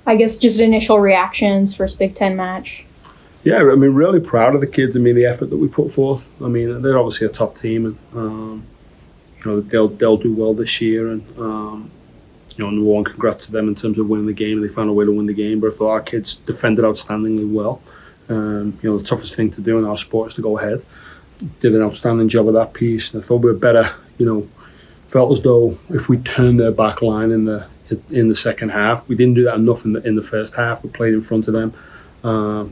I guess just initial reactions, first Big Ten match. Yeah, I mean, really proud of the kids. I mean, the effort that we put forth. I mean, they're obviously a top team, and they'll do well this year. And number one, congrats to them in terms of winning the game. They found a way to win the game. But I thought our kids defended outstandingly well. The toughest thing to do in our sport is to go ahead. Did an outstanding job of that piece. And I thought we were better. Felt as though if we turned their back line in the second half, we didn't do that enough in the first half. We played in front of them.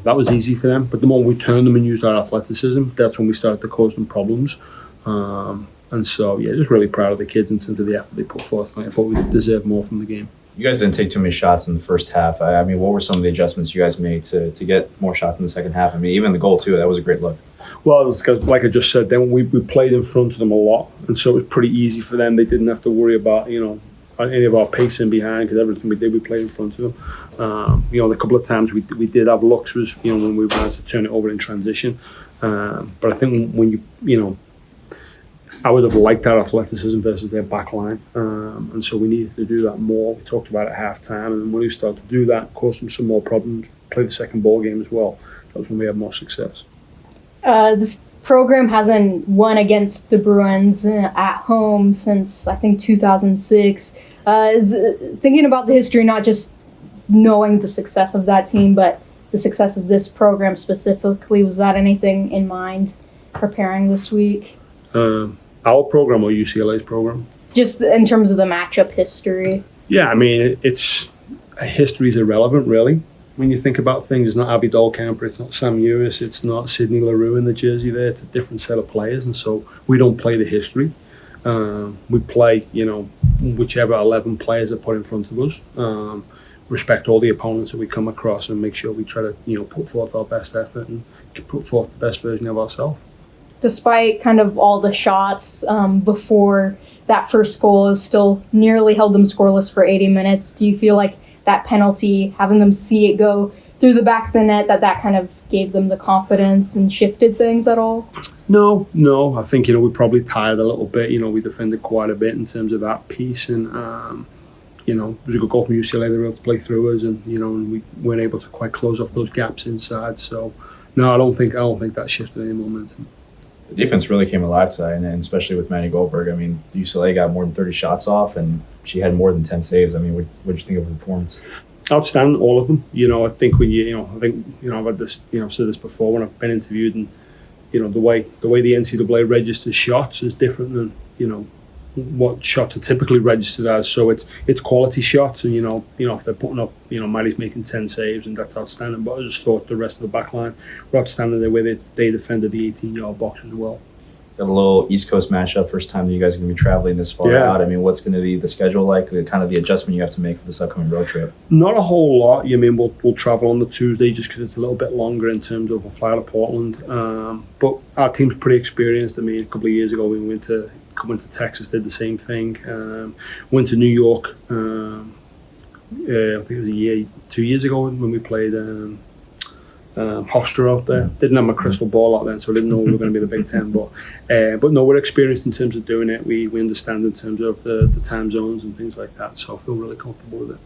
That was easy for them. But the moment we turned them and used our athleticism, that's when we started to cause them problems. And so, yeah, just really proud of the kids in terms of the effort they put forth. I thought we deserved more from the game. You guys didn't take too many shots in the first half. I mean, what were some of the adjustments you guys made to get more shots in the second half? I mean, even the goal, too, that was a great look. Well, it's because, like I just said, then we played in front of them a lot. And so it was pretty easy for them. They didn't have to worry about, any of our pacing behind, because everything we did, we played in front of them. The couple of times we did have looks was, when we wanted to turn it over in transition. But I think when I would have liked our athleticism versus their back line. And so we needed to do that more. We talked about it at half-time. And when we started to do that, caused them some more problems, play the second ball game as well. That was when we had more success. This program hasn't won against the Bruins at home since, I think, 2006. Thinking about the history, not just knowing the success of that team, but the success of this program specifically, was that anything in mind preparing this week? Our program or UCLA's program? Just in terms of the matchup history. Yeah, I mean, history is irrelevant, really. When you think about things, it's not Abby Dahlkemper, it's not Sam Ewis, it's not Sidney LaRue in the jersey there. It's a different set of players, and so we don't play the history. We play, whichever 11 players are put in front of us. Respect all the opponents that we come across and make sure we try to, put forth our best effort and put forth the best version of ourselves. Despite kind of all the shots before that first goal, is still nearly held them scoreless for 80 minutes. Do you feel like that penalty, having them see it go through the back of the net, that kind of gave them the confidence and shifted things at all? No. I think, we probably tired a little bit. We defended quite a bit in terms of that piece. And, it was a good goal from UCLA. They were able to play through us and, and we weren't able to quite close off those gaps inside. So, no, I don't think that shifted any momentum. The defense really came alive today, and especially with Manny Goldberg. I mean, UCLA got more than 30 shots off, and she had more than 10 saves. I mean, what did you think of her performance? Outstanding, all of them. I think I've had this, I've said this before when I've been interviewed, and the way the NCAA registers shots is different than what shots are typically registered as. So it's quality shots, and if they're putting up, Maddie's making 10 saves, and that's outstanding. But I just thought the rest of the back line were outstanding the way they defended the 18-yard box as well. Got a little East Coast matchup, first time that you guys are going to be traveling this far out. I mean, what's going to be the schedule like, kind of the adjustment you have to make for this upcoming road trip? Not a whole lot. I mean, we'll travel on the Tuesday just because it's a little bit longer in terms of we'll fly out of Portland. But our team's pretty experienced. I mean, a couple of years ago we went to Texas, did the same thing. Went to New York, I think it was 2 years ago when we played Hofstra out there. Didn't have my crystal ball out then, so I didn't know we were going to be the Big Ten. But no, we're experienced in terms of doing it. We understand in terms of the time zones and things like that. So I feel really comfortable with it.